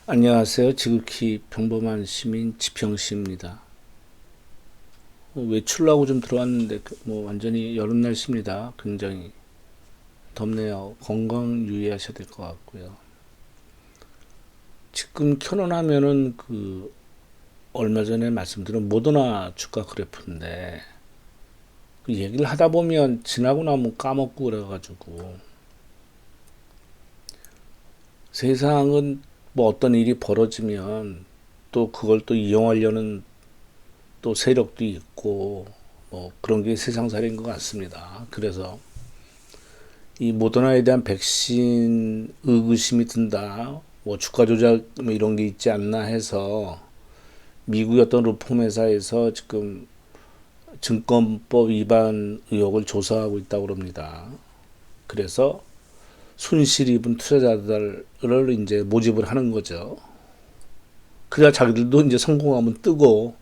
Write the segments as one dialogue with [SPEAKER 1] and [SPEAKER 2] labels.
[SPEAKER 1] 안녕하세요. 지극히 평범한 시민 지평씨입니다. 외출하고 좀 들어왔는데 뭐 완전히 여름 날씨입니다. 굉장히 덥네요. 건강 유의하셔야 될 것 같고요. 지금 켜놓으면은 얼마 전에 말씀드린 모더나 주가 그래프인데 그 얘기를 하다 보면 지나고 나면 까먹고 그래가지고 세상은 뭐 어떤 일이 벌어지면 또 그걸 또 이용하려는 또 세력도 있고 뭐 그런 게 세상살이인 것 같습니다. 그래서 이 모더나에 대한 백신 의구심이 든다. 뭐 주가 조작 뭐 이런 게 있지 않나 해서 미국의 어떤 로펌 회사에서 지금 증권법 위반 의혹을 조사하고 있다고 합니다. 그래서 손실 입은 투자자들을 이제 모집을 하는 거죠. 그래야 자기들도 이제 성공하면 뜨고,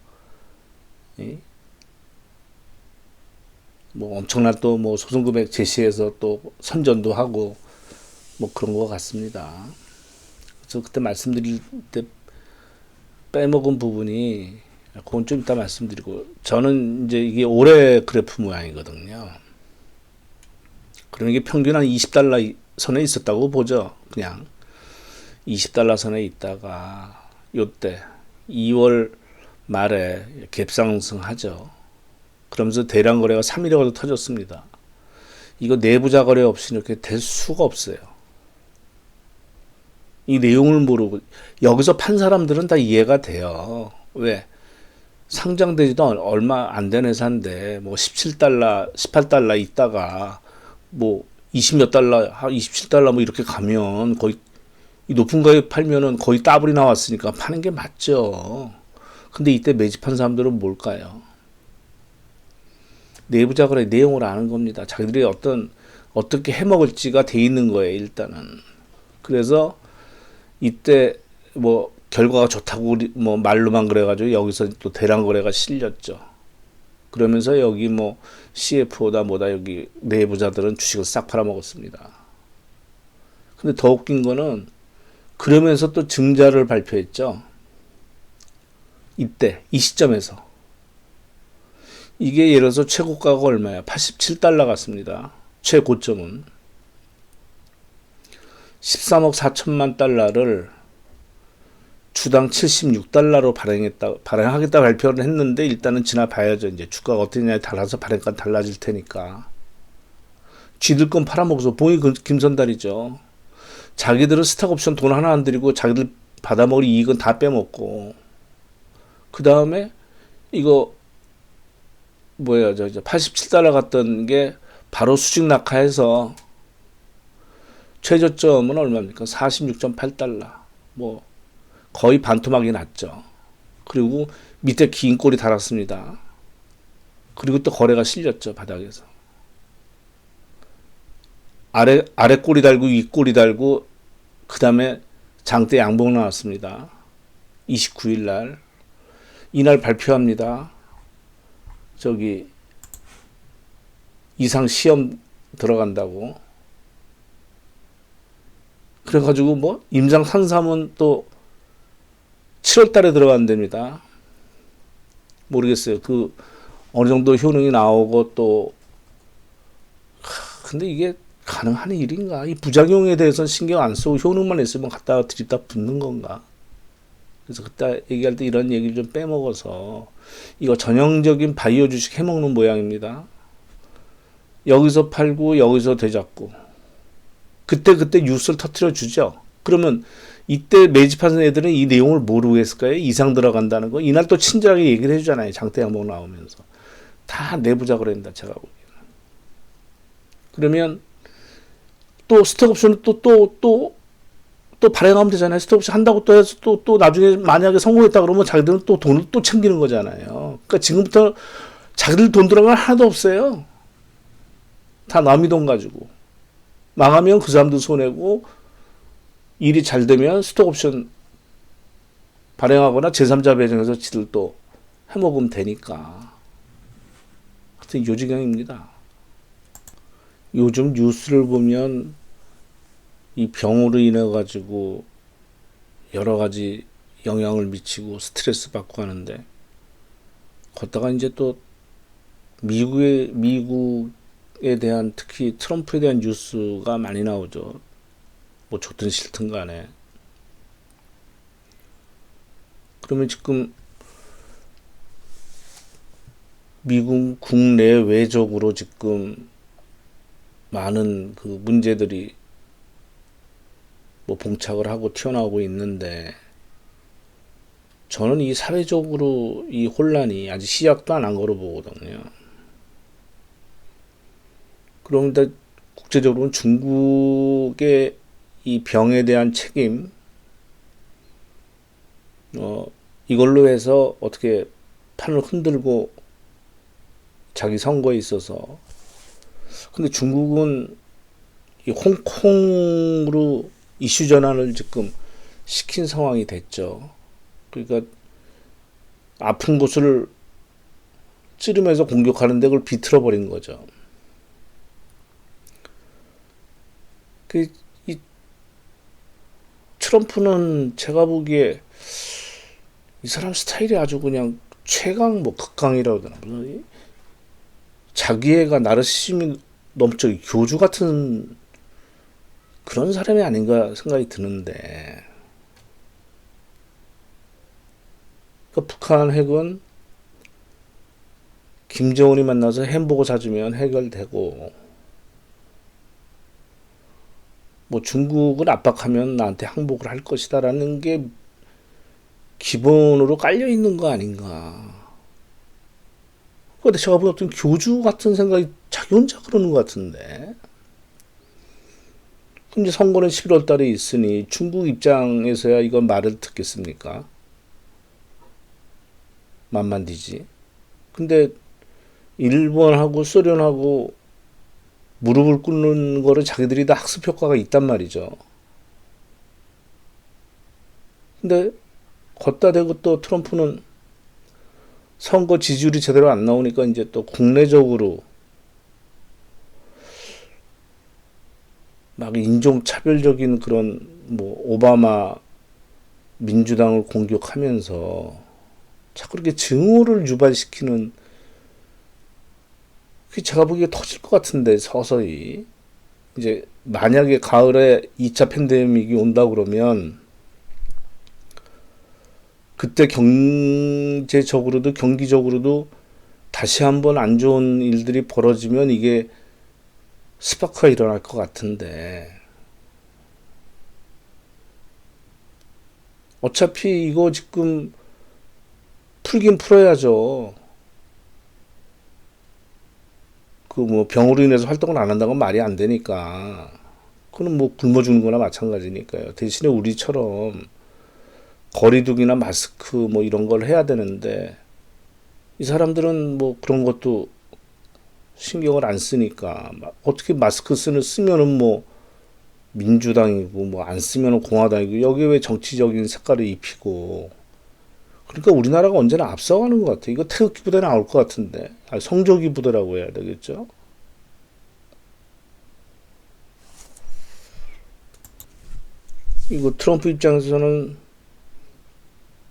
[SPEAKER 1] 뭐 엄청난 또 뭐 소송 금액 제시해서 또 선전도 하고 뭐 그런 것 같습니다. 그래서 그때 말씀드릴 때 빼먹은 부분이 그건 좀 이따 말씀드리고 저는 이제 이게 올해 그래프 모양이거든요. 그러면 이게 평균 한 20달러 선에 있었다고 보죠. 그냥 20달러 선에 있다가 요때 2월 말에 갭상승하죠. 그러면서 대량 거래가 3일에 걸쳐 터졌습니다. 이거 내부자 거래 없이 이렇게 될 수가 없어요. 이 내용을 모르고 여기서 판 사람들은 다 이해가 돼요. 왜? 상장되지도 얼마 안 된 회사인데 뭐 17달러, 18달러 있다가 뭐 20몇 달러, 27달러 뭐 이렇게 가면 거의 이 높은 가격에 팔면은 거의 더블이 나왔으니까 파는 게 맞죠. 근데 이때 매집한 사람들은 뭘까요? 내부자 거래 내용을 아는 겁니다. 자기들이 어떻게 해먹을지가 돼 있는 거예요, 일단은. 그래서 이때 뭐 결과가 좋다고 뭐 말로만 그래가지고 여기서 또 대량 거래가 실렸죠. 그러면서 여기 뭐 CFO다 뭐다 여기 내부자들은 주식을 싹 팔아먹었습니다. 근데 더 웃긴 거는 그러면서 또 증자를 발표했죠. 이때 이 시점에서 이게 예를 들어서 최고가가 얼마야? 87달러 같습니다. 최고점은 13억 4천만 달러를 주당 76달러로 발행하겠다 발표를 했는데 일단은 지나봐야죠. 이제 주가가 어떻게냐에 따라서 발행가 달라질 테니까. 쥐들 건 팔아먹어서 봉이 김선달이죠. 자기들은 스탁옵션 돈 하나 안 들이고 자기들 받아먹을 이익은 다 빼먹고 그 다음에 이거 뭐야 저 87달러 갔던 게 바로 수직 낙하해서 최저점은 얼마입니까? 46.8달러. 뭐 거의 반토막이 났죠. 그리고 밑에 긴 꼬리 달았습니다. 그리고 또 거래가 실렸죠, 바닥에서. 아래 꼬리 달고 위 꼬리 달고 그 다음에 장대 양봉 나왔습니다. 29일 날. 이날 발표합니다. 저기 이상 시험 들어간다고. 그래가지고 뭐 임상 산삼은 또 7월 달에 들어간답니다. 모르겠어요. 어느 정도 효능이 나오고 또 근데 이게 가능한 일인가? 이 부작용에 대해서는 신경 안 쓰고 효능만 있으면 갖다가 들이다 붙는 건가? 그래서 그때 얘기할 때 이런 얘기를 좀 빼먹어서 이거 전형적인 바이오 주식 해먹는 모양입니다. 여기서 팔고 여기서 되잡고 그때 뉴스를 터트려 주죠. 그러면 이때 매집하는 애들은 이 내용을 모르고 했을까요? 이상 들어간다는 거. 이날 또 친절하게 얘기를 해주잖아요. 장대 양봉 나오면서. 다 내부자 그랬다 제가 보기에는. 그러면 또 스톡옵션을 또 발행하면 되잖아요. 스톡옵션 한다고 또 해서 또 나중에 만약에 성공했다 그러면 자기들은 또 돈을 또 챙기는 거잖아요. 그러니까 지금부터 자기들 돈 들어간 거 하나도 없어요. 다 남의 돈 가지고. 망하면 그 사람도 손해고 일이 잘 되면 스톡옵션 발행하거나 제3자 배정해서 지들 또 해먹으면 되니까. 하여튼 요지경입니다. 요즘 뉴스를 보면 이 병으로 인해 가지고 여러 가지 영향을 미치고 스트레스 받고 하는데, 걷다가 이제 또 미국에 대한, 특히 트럼프에 대한 뉴스가 많이 나오죠. 뭐 좋든 싫든 간에. 그러면 지금 미국 국내외적으로 지금 많은 그 문제들이 뭐 봉착을 하고 튀어나오고 있는데, 저는 이 사회적으로 이 혼란이 아직 시작도 안 한 거로 보거든요. 그런데 국제적으로는 중국의 이 병에 대한 책임, 이걸로 해서 어떻게 판을 흔들고 자기 선거에 있어서. 근데 중국은 이 홍콩으로 이슈 전환을 지금 시킨 상황이 됐죠. 그러니까 아픈 곳을 찌르면서 공격하는데 그걸 비틀어 버린 거죠. 그, 이 트럼프는 제가 보기에 이 사람 스타일이 아주 그냥 최강, 뭐 극강이라고 하나, 무슨 자기애가 나르시즘이 넘쳐 교주 같은 그런 사람이 아닌가 생각이 드는데, 그러니까 북한 핵은 김정은이 만나서 햄버거 사주면 해결되고, 뭐 중국을 압박하면 나한테 항복을 할 것이다라는 게 기본으로 깔려 있는 거 아닌가. 근데 제가 보기엔 어떤 교주 같은 생각이 자기 혼자 그러는 것 같은데. 근데 선거는 11월 달에 있으니 중국 입장에서야 이건 말을 듣겠습니까? 만만디지. 근데 일본하고 소련하고 무릎을 꿇는 거를 자기들이 다 학습 효과가 있단 말이죠. 근데 걷다 대고 또 트럼프는 선거 지지율이 제대로 안 나오니까 이제 또 국내적으로 막 인종차별적인 그런 뭐 오바마 민주당을 공격하면서 자꾸 이렇게 증오를 유발시키는, 그게 제가 보기에 터질 것 같은데 서서히. 이제 만약에 가을에 2차 팬데믹이 온다 그러면 그때 경제적으로도 경기적으로도 다시 한번 안 좋은 일들이 벌어지면 이게 스파크가 일어날 것 같은데, 어차피 이거 지금 풀긴 풀어야죠. 그 뭐 병으로 인해서 활동을 안 한다는 건 말이 안 되니까. 그건 뭐 굶어 죽는 거나 마찬가지니까요. 대신에 우리처럼 거리두기나 마스크 뭐 이런 걸 해야 되는데, 이 사람들은 뭐 그런 것도 신경을 안 쓰니까, 어떻게 마스크 쓰면은 뭐 민주당이고, 뭐 안 쓰면은 공화당이고, 여기 왜 정치적인 색깔을 입히고. 그러니까 우리나라가 언제나 앞서가는 것 같아. 이거 태극기 부대 나올 것 같은데. 성조기 부대라고 해야 되겠죠. 이거 트럼프 입장에서는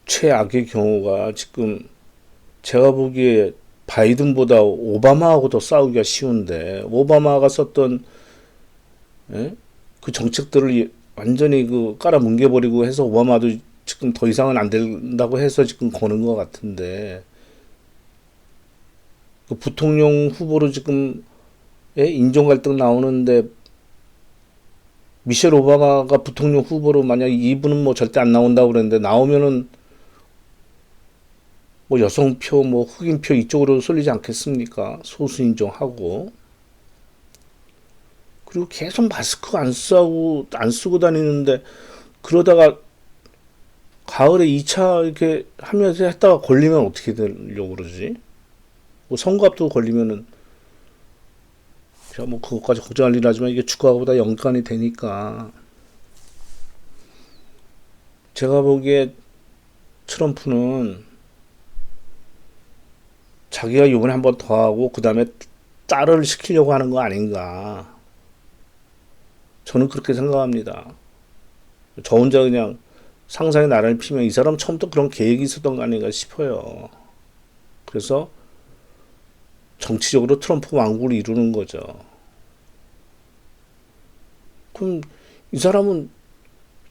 [SPEAKER 1] 최악의 경우가, 지금 제가 보기에 바이든보다 오바마하고 더 싸우기가 쉬운데, 오바마가 썼던, 예? 그 정책들을 완전히 그 깔아뭉개버리고 해서 오바마도 지금 더 이상은 안 된다고 해서 지금 거는 것 같은데, 그 부통령 후보로 지금, 예? 인종 갈등 나오는데, 미셸 오바마가 부통령 후보로 만약 이분은 뭐 절대 안 나온다고 그랬는데, 나오면은 뭐 여성표, 뭐 흑인표 이쪽으로 쏠리지 않겠습니까? 소수 인종하고. 그리고 계속 마스크 안 쓰고 다니는데, 그러다가 가을에 2차 이렇게 하면서 했다가 걸리면 어떻게 되려고 그러지? 뭐 선거 앞두고 걸리면은, 제가 뭐 그것까지 걱정할 일 하지만 이게 주가보다 연관이 되니까. 제가 보기에 트럼프는 자기가 요번에 한 번 더 하고 그 다음에 딸을 시키려고 하는 거 아닌가. 저는 그렇게 생각합니다. 저 혼자 그냥 상상의 나라를 피면 이 사람 처음부터 그런 계획이 있었던 거 아닌가 싶어요. 그래서 정치적으로 트럼프 왕국을 이루는 거죠. 그럼 이 사람은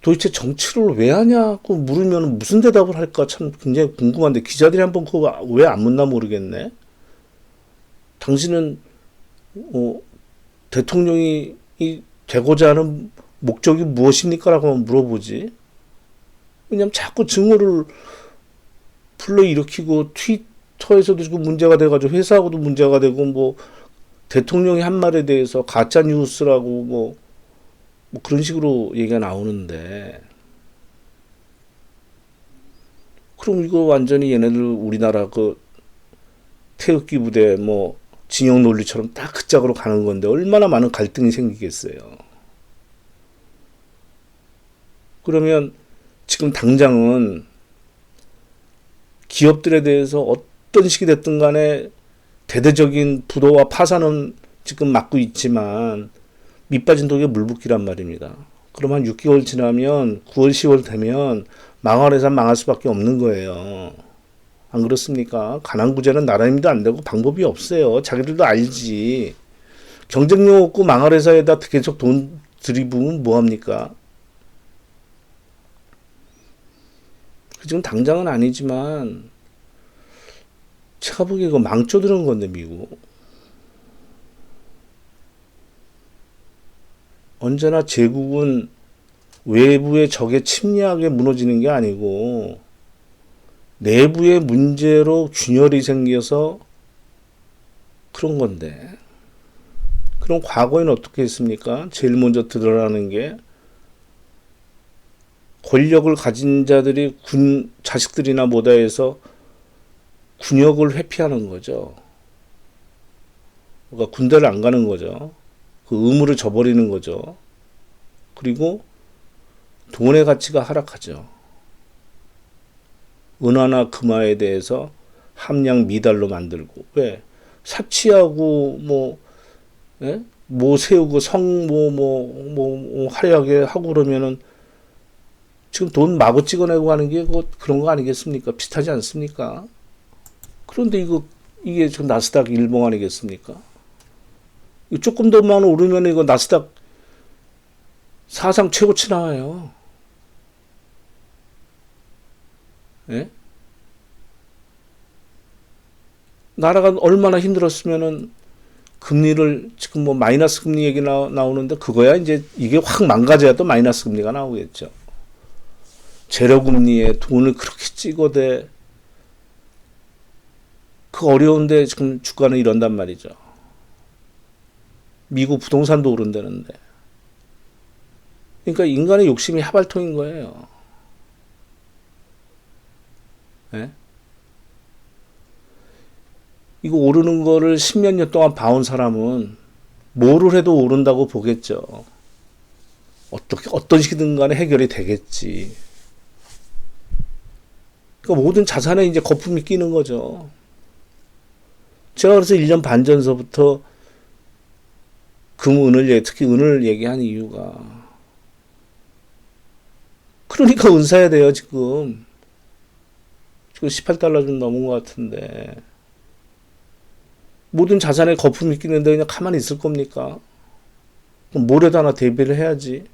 [SPEAKER 1] 도대체 정치를 왜 하냐고 물으면 무슨 대답을 할까 참 굉장히 궁금한데 기자들이 한번 그거 왜 안 묻나 모르겠네. 당신은 대통령이 되고자 하는 목적이 무엇입니까? 라고 물어보지. 왜냐면 자꾸 증오를 불러일으키고 트위터에서도 지금 문제가 돼가지고 회사하고도 문제가 되고 뭐 대통령이 한 말에 대해서 가짜 뉴스라고 뭐 그런 식으로 얘기가 나오는데 그럼 이거 완전히 얘네들 우리나라 그 태극기 부대 뭐 진영 논리처럼 딱 그 짝으로 가는 건데 얼마나 많은 갈등이 생기겠어요. 그러면 지금 당장은 기업들에 대해서 어떤 식이 됐든 간에 대대적인 부도와 파산은 지금 막고 있지만 밑 빠진 독에 물 붓기란 말입니다. 그럼 한 6개월 지나면 9월, 10월 되면 망할 회사 망할 수밖에 없는 거예요. 안 그렇습니까? 가난구제는 나라임도 안 되고 방법이 없어요. 자기들도 알지. 경쟁력 없고 망할 회사에다 계속 돈 들이부으면 뭐합니까? 지금 당장은 아니지만 제가 보기에 이거 망쳐드는 건데 미국. 언제나 제국은 외부의 적의 침략에 무너지는 게 아니고 내부의 문제로 균열이 생겨서 그런 건데 그럼 과거에는 어떻게 했습니까? 제일 먼저 드러나는 게 권력을 가진 자들이 자식들이나 뭐다 해서 군역을 회피하는 거죠. 그러니까 군대를 안 가는 거죠. 그 의무를 저버리는 거죠. 그리고 돈의 가치가 하락하죠. 은화나 금화에 대해서 함량 미달로 만들고 왜 사치하고 뭐 세우고 성 화려하게 하고 그러면은 지금 돈 마구 찍어내고 하는 게 그런 거 아니겠습니까? 비슷하지 않습니까? 그런데 이게 지금 나스닥 일봉 아니겠습니까? 조금 더만 오르면 이거 나스닥 사상 최고치 나와요. 예? 나라가 얼마나 힘들었으면은 금리를 지금 뭐 마이너스 금리 얘기 나오는데 그거야 이제 이게 확 망가져야 또 마이너스 금리가 나오겠죠. 재료 금리에 돈을 그렇게 찍어대 그 어려운데 지금 주가는 이런단 말이죠. 미국 부동산도 오른다는데. 그러니까 인간의 욕심이 하발통인 거예요. 예? 이거 오르는 거를 십몇 년 동안 봐온 사람은 뭐를 해도 오른다고 보겠죠. 어떤 식이든 간에 해결이 되겠지. 그러니까 모든 자산에 이제 거품이 끼는 거죠. 제가 그래서 1년 반 전서부터 특히 은을 얘기한 이유가 그러니까 은 사야 돼요, 지금 18달러 좀 넘은 것 같은데 모든 자산에 거품이 끼는데 그냥 가만히 있을 겁니까? 그럼 뭐라도 하나 대비를 해야지.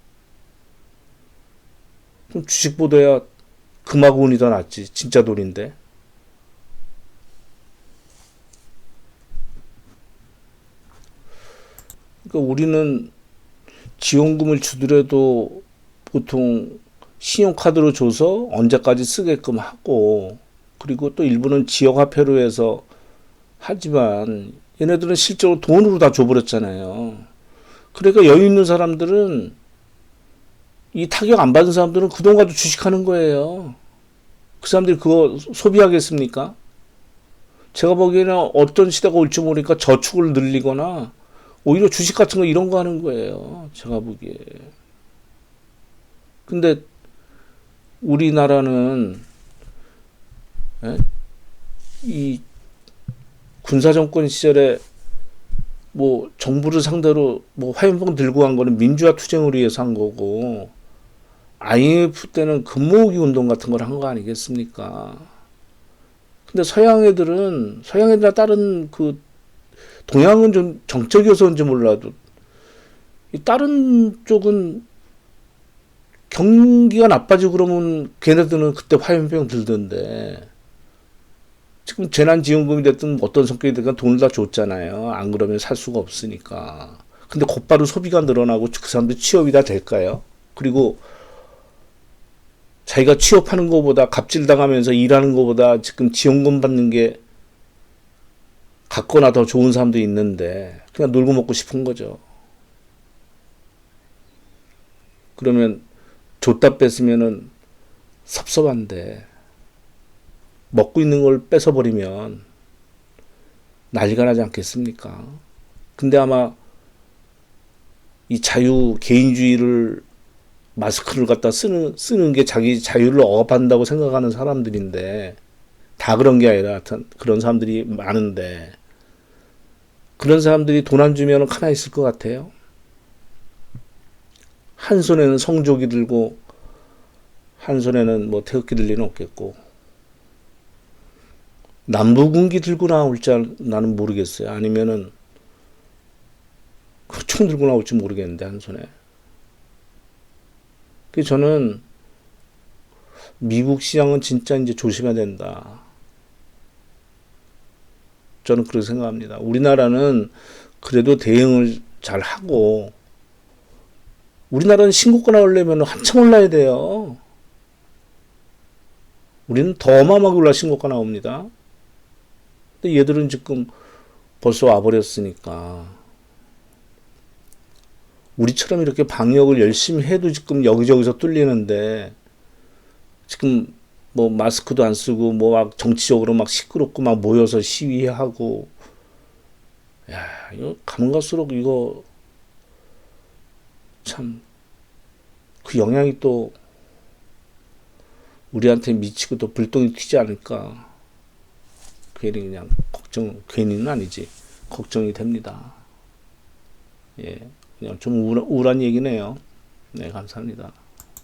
[SPEAKER 1] 그럼 주식보다야 금하고 운이 더 낫지. 진짜 돈인데. 그러니까 우리는 지원금을 주더라도 보통 신용카드로 줘서 언제까지 쓰게끔 하고 그리고 또 일부는 지역화폐로 해서 하지만 얘네들은 실제로 돈으로 다 줘버렸잖아요. 그러니까 여유 있는 사람들은 이 타격 안 받은 사람들은 그 돈 가지고 주식하는 거예요. 그 사람들이 그거 소비하겠습니까? 제가 보기에는 어떤 시대가 올지 모르니까 저축을 늘리거나 오히려 주식 같은 거 이런 거 하는 거예요. 제가 보기에. 근데 우리나라는 이 군사정권 시절에 정부를 상대로 화염병 들고 간 거는 민주화 투쟁을 위해서 한 거고 IMF 때는 금모으기 운동 같은 걸 한 거 아니겠습니까? 근데 서양 애들은, 서양 애들이나 다른 그, 동양은 좀 정적이어서인지 몰라도, 이 다른 쪽은 경기가 나빠지고 그러면 걔네들은 그때 화염병 들던데, 지금 재난지원금이 됐든 어떤 성격이 됐든 돈을 다 줬잖아요. 안 그러면 살 수가 없으니까. 근데 곧바로 소비가 늘어나고 그 사람들 취업이 다 될까요? 그리고 자기가 취업하는 것보다 갑질 당하면서 일하는 것보다 지금 지원금 받는 게 갖거나 더 좋은 사람도 있는데 그냥 놀고 먹고 싶은 거죠. 그러면 줬다 뺐으면은 섭섭한데 먹고 있는 걸 뺏어버리면 난리가 나지 않겠습니까? 근데 아마 이 자유 개인주의를 마스크를 갖다 쓰는 게 자기 자유를 억압한다고 생각하는 사람들인데 다 그런 게 아니라 하여튼 그런 사람들이 많은데 그런 사람들이 돈 안 주면 가만히 있을 것 같아요. 한 손에는 성조기 들고 한 손에는 뭐 태극기 들 리는 없겠고 남부군기 들고 나올지 나는 모르겠어요. 아니면은 총 들고 나올지 모르겠는데 한 손에. 그래서 저는 미국 시장은 진짜 이제 조심해야 된다. 저는 그렇게 생각합니다. 우리나라는 그래도 대응을 잘 하고 우리나라는 신고가 나오려면 한참 올라야 돼요. 우리는 더 어마어마하게 올라 신고가 나옵니다. 근데 얘들은 지금 벌써 와버렸으니까 우리처럼 이렇게 방역을 열심히 해도 지금 여기저기서 뚫리는데 지금 뭐 마스크도 안 쓰고 뭐 막 정치적으로 막 시끄럽고 막 모여서 시위하고 야 이거 가면 갈수록 이거 참 그 영향이 또 우리한테 미치고 또 불똥이 튀지 않을까 괜히 그냥 걱정 괜히는 아니지 걱정이 됩니다. 예 그냥 좀 우울한 얘기네요. 네 감사합니다.